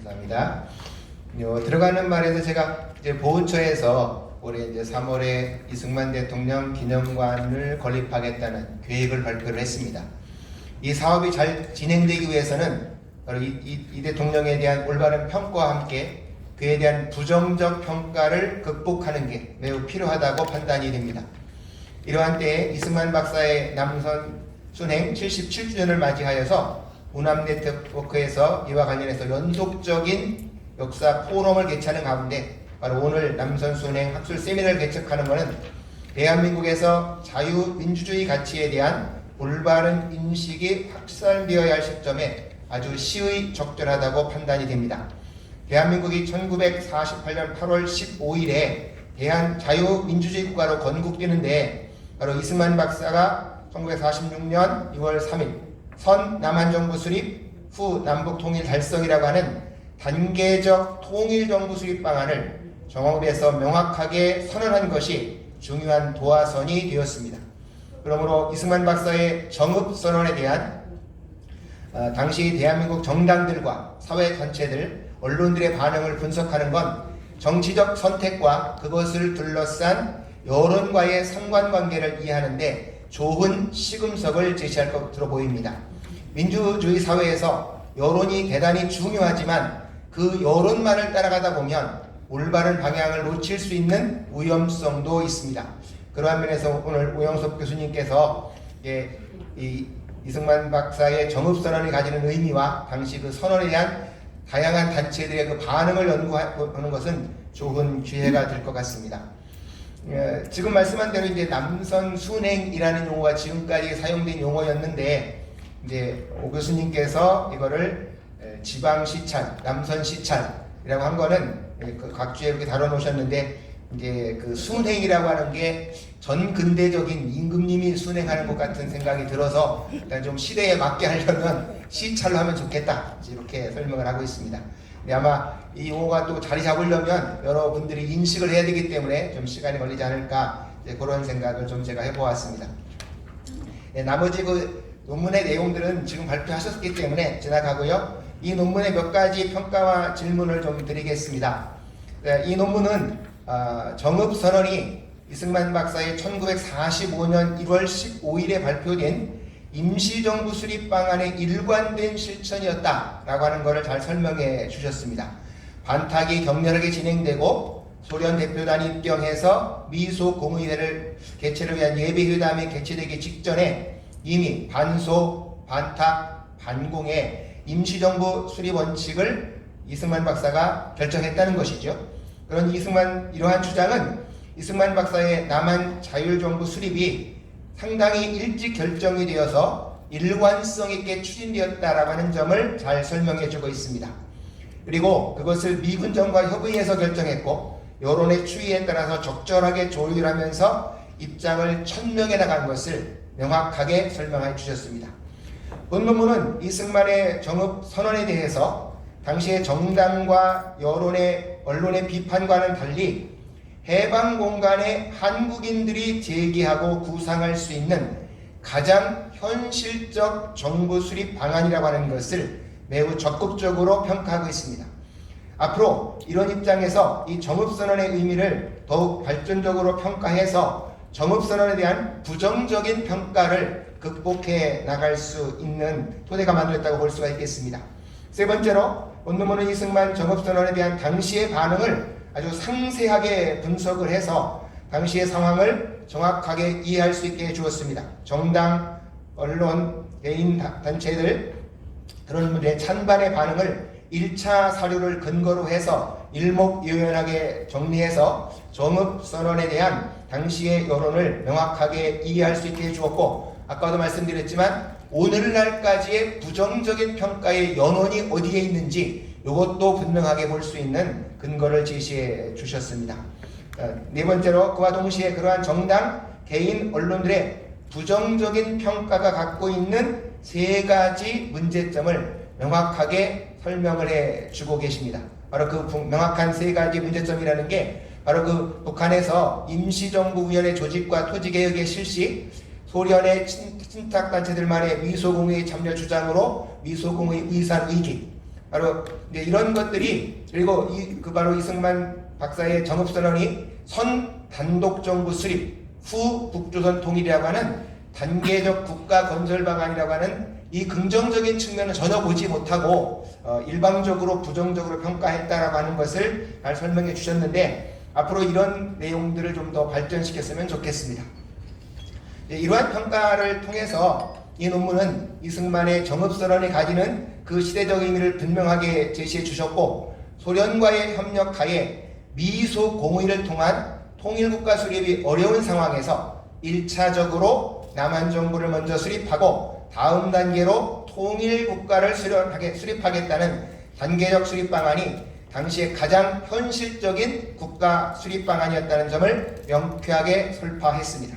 감사합니다. 들어가는 말에서 제가 이제 보훈처에서 올해 이제 3월에 이승만 대통령 기념관을 건립하겠다는 계획을 발표를 했습니다. 이 사업이 잘 진행되기 위해서는 바로 이 대통령에 대한 올바른 평가와 함께 그에 대한 부정적 평가를 극복하는 게 매우 필요하다고 판단이 됩니다. 이러한 때에 이승만 박사의 남선 순행 77주년을 맞이하여서 우남 네트워크에서 이와 관련해서 연속적인 역사 포럼을 개최하는 가운데 바로 오늘 남선 순행 학술 세미나를 개최하는 것은 대한민국에서 자유민주주의 가치에 대한 올바른 인식이 확산되어야 할 시점에 아주 시의 적절하다고 판단이 됩니다. 대한민국이 1948년 8월 15일에 대한자유민주주의 국가로 건국되는데 바로 이승만 박사가 1946년 2월 3일 선 남한정부 수립 후 남북통일 달성이라고 하는 단계적 통일정부 수립 방안을 정업에서 명확하게 선언한 것이 중요한 도화선이 되었습니다. 그러므로 이승만 박사의 정읍선언에 대한 당시 대한민국 정당들과 사회단체들, 언론들의 반응을 분석하는 건 정치적 선택과 그것을 둘러싼 여론과의 상관관계를 이해하는데 좋은 시금석을 제시할 것으로 보입니다. 민주주의 사회에서 여론이 대단히 중요하지만 그 여론만을 따라가다 보면 올바른 방향을 놓칠 수 있는 위험성도 있습니다. 그러한 면에서 오늘 오영섭 교수님께서 이승만 박사의 정읍선언이 가지는 의미와 당시 그 선언에 대한 다양한 단체들의 그 반응을 연구하는 것은 좋은 기회가 될 것 같습니다. 지금 말씀한 대로 이제 남선 순행이라는 용어가 지금까지 사용된 용어였는데 이제 오 교수님께서 이거를 지방 시찰, 남선 시찰이라고 한 거는 그 각주에 이렇게 다뤄놓으셨는데 이제 그 순행이라고 하는 게 전 근대적인 임금님이 순행하는 것 같은 생각이 들어서 일단 좀 시대에 맞게 하려면 시찰로 하면 좋겠다 이렇게 설명을 하고 있습니다. 아마 이 용어가 또 자리 잡으려면 여러분들이 인식을 해야 되기 때문에 좀 시간이 걸리지 않을까 그런 생각을 좀 제가 해보았습니다. 나머지 그 논문의 내용들은 지금 발표하셨기 때문에 지나가고요. 이 논문의 몇 가지 평가와 질문을 좀 드리겠습니다. 이 논문은 정읍선언이 이승만 박사의 1945년 1월 15일에 발표된 임시정부 수립 방안의 일관된 실천이었다라고 하는 것을 잘 설명해 주셨습니다. 반탁이 격렬하게 진행되고 소련 대표단이 입경해서 미소 공의회를 개최를 위한 예비회담이 개최되기 직전에 이미 반소, 반탁, 반공의 임시정부 수립 원칙을 이승만 박사가 결정했다는 것이죠. 그런 이러한 주장은 이승만 박사의 남한 자율정부 수립이 상당히 일찍 결정이 되어서 일관성 있게 추진되었다라고 하는 점을 잘 설명해 주고 있습니다. 그리고 그것을 미군정과 협의해서 결정했고 여론의 추이에 따라서 적절하게 조율하면서 입장을 천명해 나간 것을 명확하게 설명해 주셨습니다. 본 논문은 이승만의 정읍 선언에 대해서 당시의 정당과 언론의 비판과는 달리 해방 공간에 한국인들이 제기하고 구상할 수 있는 가장 현실적 정부 수립 방안이라고 하는 것을 매우 적극적으로 평가하고 있습니다. 앞으로 이런 입장에서 이 정읍선언의 의미를 더욱 발전적으로 평가해서 정읍선언에 대한 부정적인 평가를 극복해 나갈 수 있는 토대가 마련됐다고 볼 수가 있겠습니다. 세 번째로 원논문은 이승만 정읍선언에 대한 당시의 반응을 아주 상세하게 분석을 해서 당시의 상황을 정확하게 이해할 수 있게 해주었습니다. 정당, 언론, 개인 단체들 그런 분들의 찬반의 반응을 1차 사료를 근거로 해서 일목요연하게 정리해서 정읍선언에 대한 당시의 여론을 명확하게 이해할 수 있게 해주었고 아까도 말씀드렸지만 오늘날까지의 부정적인 평가의 연원이 어디에 있는지 이것도 분명하게 볼 수 있는 근거를 제시해 주셨습니다. 네 번째로 그와 동시에 그러한 정당, 개인, 언론들의 부정적인 평가가 갖고 있는 세 가지 문제점을 명확하게 설명을 해 주고 계십니다. 바로 그 명확한 세 가지 문제점이라는 게 바로 그 북한에서 임시정부위원회 조직과 토지개혁의 실시, 소련의 친탁단체들만의 미소공의 참여 주장으로 미소공의 위산 의기, 바로 이제 이런 것들이, 그리고 바로 이승만 박사의 정읍선언이 선 단독정부 수립 후 북조선 통일이라고 하는 단계적 국가 건설 방안이라고 하는 이 긍정적인 측면을 전혀 보지 못하고 일방적으로 부정적으로 평가했다라고 하는 것을 잘 설명해 주셨는데, 앞으로 이런 내용들을 좀 더 발전시켰으면 좋겠습니다. 이러한 평가를 통해서 이 논문은 이승만의 정읍선언이 가지는 그 시대적 의미를 분명하게 제시해 주셨고, 소련과의 협력하에 미소 공의를 통한 통일국가 수립이 어려운 상황에서 1차적으로 남한 정부를 먼저 수립하고 다음 단계로 통일국가를 수립하겠다는 단계적 수립 방안이 당시에 가장 현실적인 국가 수립 방안이었다는 점을 명쾌하게 설파했습니다.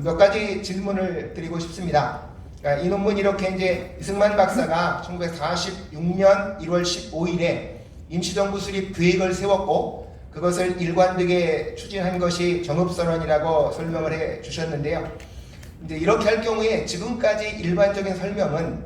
몇 가지 질문을 드리고 싶습니다. 그러니까 이 논문 이렇게 이제 이승만 박사가 1946년 1월 15일에 임시정부 수립 계획을 세웠고, 그것을 일관되게 추진한 것이 정읍선언이라고 설명을 해 주셨는데요. 이제 이렇게 할 경우에 지금까지 일반적인 설명은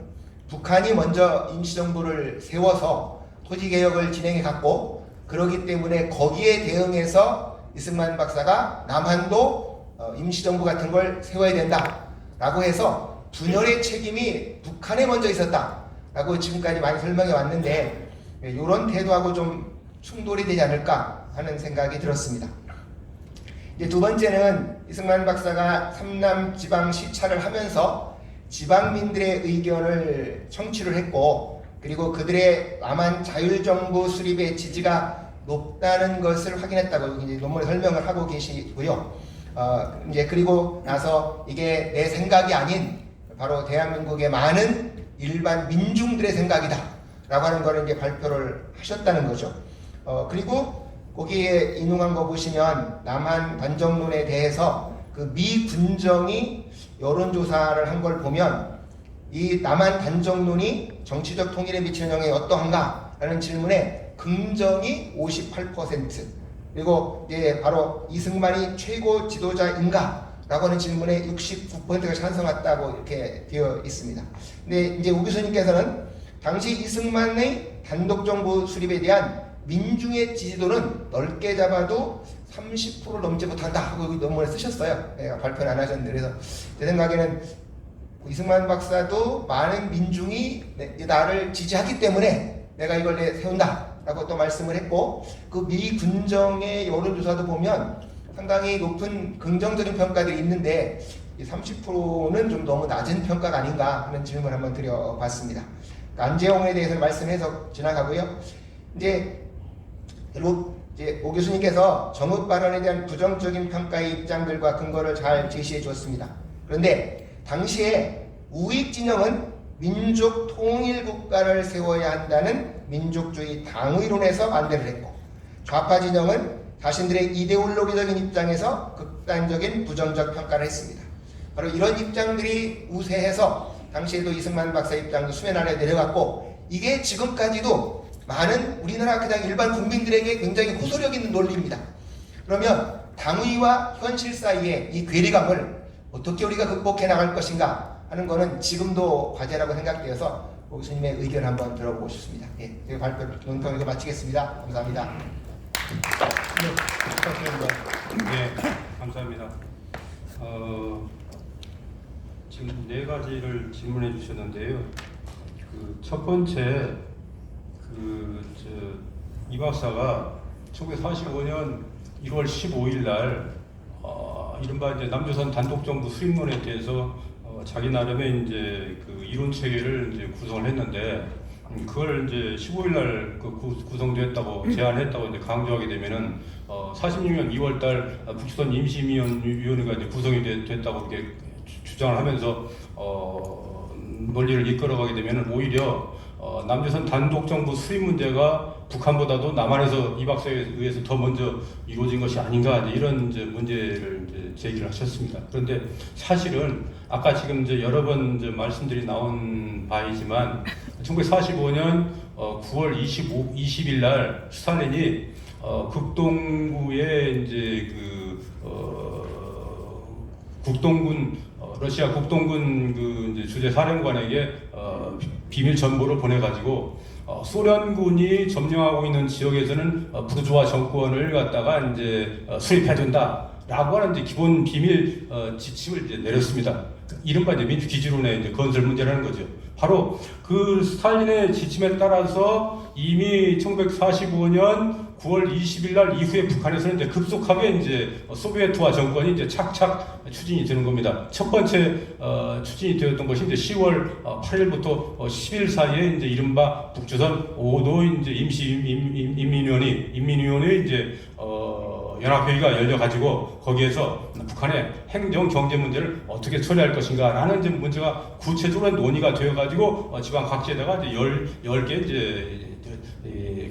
북한이 먼저 임시정부를 세워서 토지개혁을 진행해 갔고, 그러기 때문에 거기에 대응해서 이승만 박사가 남한도 임시정부 같은 걸 세워야 된다 라고 해서 분열의 책임이 북한에 먼저 있었다 라고 지금까지 많이 설명해 왔는데, 이런 태도하고 좀 충돌이 되지 않을까 하는 생각이 들었습니다. 이제 두 번째는 이승만 박사가 삼남 지방 시찰을 하면서 지방민들의 의견을 청취를 했고, 그리고 그들의 남한 자율정부 수립의 지지가 높다는 것을 확인했다고 이제 논문에 설명을 하고 계시고요. 이제 그리고 나서 이게 내 생각이 아닌 바로 대한민국의 많은 일반 민중들의 생각이다 라고 하는 거를 이제 발표를 하셨다는 거죠. 그리고 거기에 인용한 거 보시면 남한 반정론에 대해서 그 미 군정이 여론조사를 한 걸 보면 이 남한 반정론이 정치적 통일에 미치는 영향이 어떠한가 라는 질문에 긍정이 58%, 그리고 바로 이승만이 최고 지도자인가 라고 하는 질문에 69%가 찬성했다고 이렇게 되어 있습니다. 근데 이제 우 교수님께서는 당시 이승만의 단독정부 수립에 대한 민중의 지지도는 넓게 잡아도 30%를 넘지 못한다 하고 여기 논문에 쓰셨어요. 발표는 안 하셨는데, 그래서 제 생각에는 이승만 박사도 많은 민중이 나를 지지하기 때문에 내가 이걸 세운다 라고 또 말씀을 했고, 그 미 군정의 여론조사도 보면 상당히 높은 긍정적인 평가들이 있는데 30%는 좀 너무 낮은 평가가 아닌가 하는 질문을 한번 드려봤습니다. 안재홍에 대해서 말씀해서 지나가고요. 이제 오 교수님께서 정읍 발언에 대한 부정적인 평가의 입장들과 근거를 잘 제시해 주었습니다. 그런데 당시에 우익 진영은 민족 통일 국가를 세워야 한다는 민족주의 당위론에서 반대를 했고, 좌파 진영은 자신들의 이데올로기적인 입장에서 극단적인 부정적 평가를 했습니다. 바로 이런 입장들이 우세해서 당시에도 이승만 박사 입장도 수면 아래 내려갔고, 이게 지금까지도 많은 우리나라 그냥 일반 국민들에게 굉장히 호소력 있는 논리입니다. 그러면 당위와 현실 사이에 이 괴리감을 어떻게 우리가 극복해 나갈 것인가 하는 거는 지금도 과제라고 생각되어서 오 교수님의 의견 한번 들어보고 싶습니다. 예, 발표를 논평에서 마치겠습니다. 감사합니다. 네, 감사합니다. 지금 네 가지를 질문해 주셨는데요. 첫 번째, 이 박사가 1945년 1월 15일 날 이른바 이제 남조선 단독정부 수립론에 대해서 자기 나름의 이제 그 이론 체계를 이제 구성을 했는데, 그걸 이제 15일 날 구성됐다고 제안했다고 이제 강조하게 되면은 46년 2월 달 북조선 임시위원회가 이제 구성이 됐다고 이렇게 주장을 하면서 논리를 이끌어가게 되면은 오히려 남조선 단독정부 수립 문제가 북한보다도 남한에서 이 박사에 의해서 더 먼저 이루어진 것이 아닌가, 이런 이제 문제를 이제 제기를 하셨습니다. 그런데 사실은 아까 지금 이제 여러 번 이제 말씀들이 나온 바이지만 1945년 9월 20일 날 스탈린이 극동부의 이제 국동군 러시아 국동군 이제 주재 사령관에게 비밀 전보를 보내가지고 소련군이 점령하고 있는 지역에서는 부르주아 정권을 갖다가 이제 수립해야 된다라고 하는 이제 기본 비밀 지침을 이제 내렸습니다. 이른바 이제 민주기지론의 이제 건설 문제라는 거죠. 바로 그 스탈린의 지침에 따라서 이미 1945년 9월 20일 날 이후에 북한에서는 이제 급속하게 이제 소비에트화 정권이 이제 착착 추진이 되는 겁니다. 첫 번째 추진이 되었던 것이 이제 10월 8일부터 10일 사이에 이제 이른바 북조선 5도 이제 임시 인민위원회 이제 연합회의가 열려가지고 거기에서 북한의 행정 경제 문제를 어떻게 처리할 것인가라는 이제 문제가 구체적으로 논의가 되어가지고 지방 각지에다가 이제 10개 이제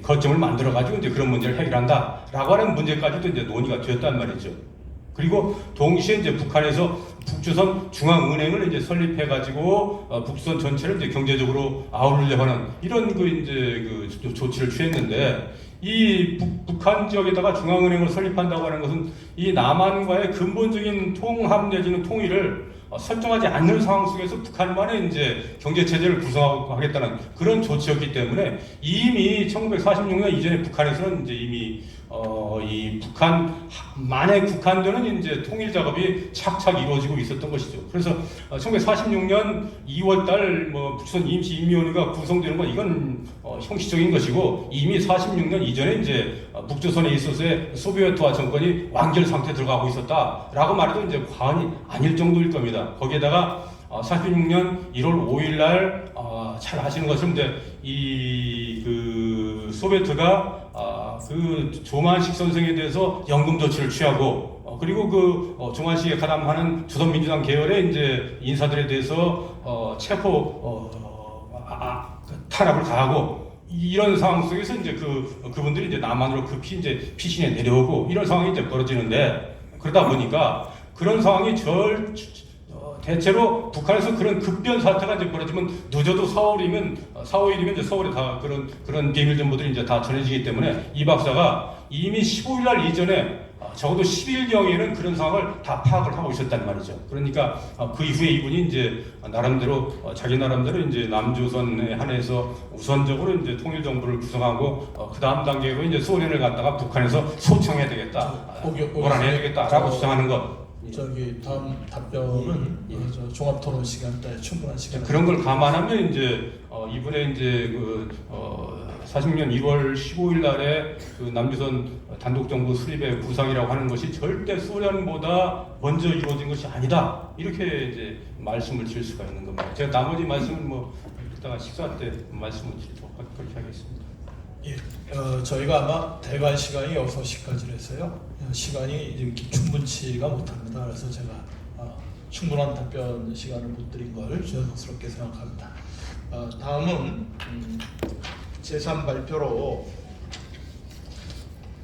거점을 만들어가지고 이제 그런 문제를 해결한다라고 하는 문제까지도 이제 논의가 되었단 말이죠. 그리고 동시에 이제 북한에서 북조선 중앙은행을 이제 설립해가지고 북조선 전체를 이제 경제적으로 아우르려고 하는 이런 그 이제 그 조치를 취했는데 이 북한 지역에다가 중앙은행을 설립한다고 하는 것은 이 남한과의 근본적인 통합 내지는 통일을 설정하지 않는 상황 속에서 북한만의 이제 경제 체제를 구성하고 하겠다는 그런 조치였기 때문에 이미 1946년 이전에 북한에서는 이제 이미 이 북한만의 국한되는 이제 통일 작업이 착착 이루어지고 있었던 것이죠. 그래서 1946년 2월달 뭐 북조선 임시인민위원회가 구성되는 건 이건 형식적인 것이고 이미 46년 이전에 이제 북조선에 있어서의 소비에트화 정권이 완결 상태에 들어가고 있었다라고 말해도 이제 과언이 아닐 정도일 겁니다. 거기에다가 46년 1월 5일 날 잘 아시는 것처럼 이제 그 소비에트가 그 조만식 선생에 대해서 연금 조치를 취하고 그리고 그 조만식에 가담하는 조선민주당 계열의 이제 인사들에 대해서 체포 탄압을 가하고 이런 상황 속에서 이제 그분들이 이제 남한으로 급히 이제 피신해 내려오고 이런 상황이 이제 벌어지는데 그러다 보니까 그런 상황이 대체로 북한에서 그런 급변 사태가 이제 벌어지면 늦어도 4, 5일이면 이제 서울에 다 그런 비밀 정보들이 이제 다 전해지기 때문에 이 박사가 이미 15일 날 이전에 적어도 10일경에는 그런 상황을 다 파악을 하고 있었단 말이죠. 그러니까 그 이후에 이분이 이제 나름대로 자기 나름대로 이제 남조선에 한해서 우선적으로 이제 통일 정부를 구성하고 그 다음 단계로 이제 소련을 갖다가 북한에서 소청해야 되겠다, 몰아내야 되겠다라고 주장하는 것. 저기 다음 답변은 저 종합 토론 시간 때 충분한 시간. 그런 걸 감안하면 이제 이분의 이제 46년 1월 15일 날에 그 남조선 단독정부 수립의 구상이라고 하는 것이 절대 소련보다 먼저 이루어진 것이 아니다. 이렇게 이제 말씀을 드릴 수가 있는 겁니다. 제가 나머지 말씀은 뭐 이따가 식사 때 말씀을 드리도록 그렇게 하겠습니다. 예, 저희가 아마 대관 시간이 6시까지로 했어요. 시간이 이렇게 충분치가 못합니다. 그래서 제가 충분한 답변 시간을 못 드린 걸 죄송스럽게 생각합니다. 다음은 제3 발표로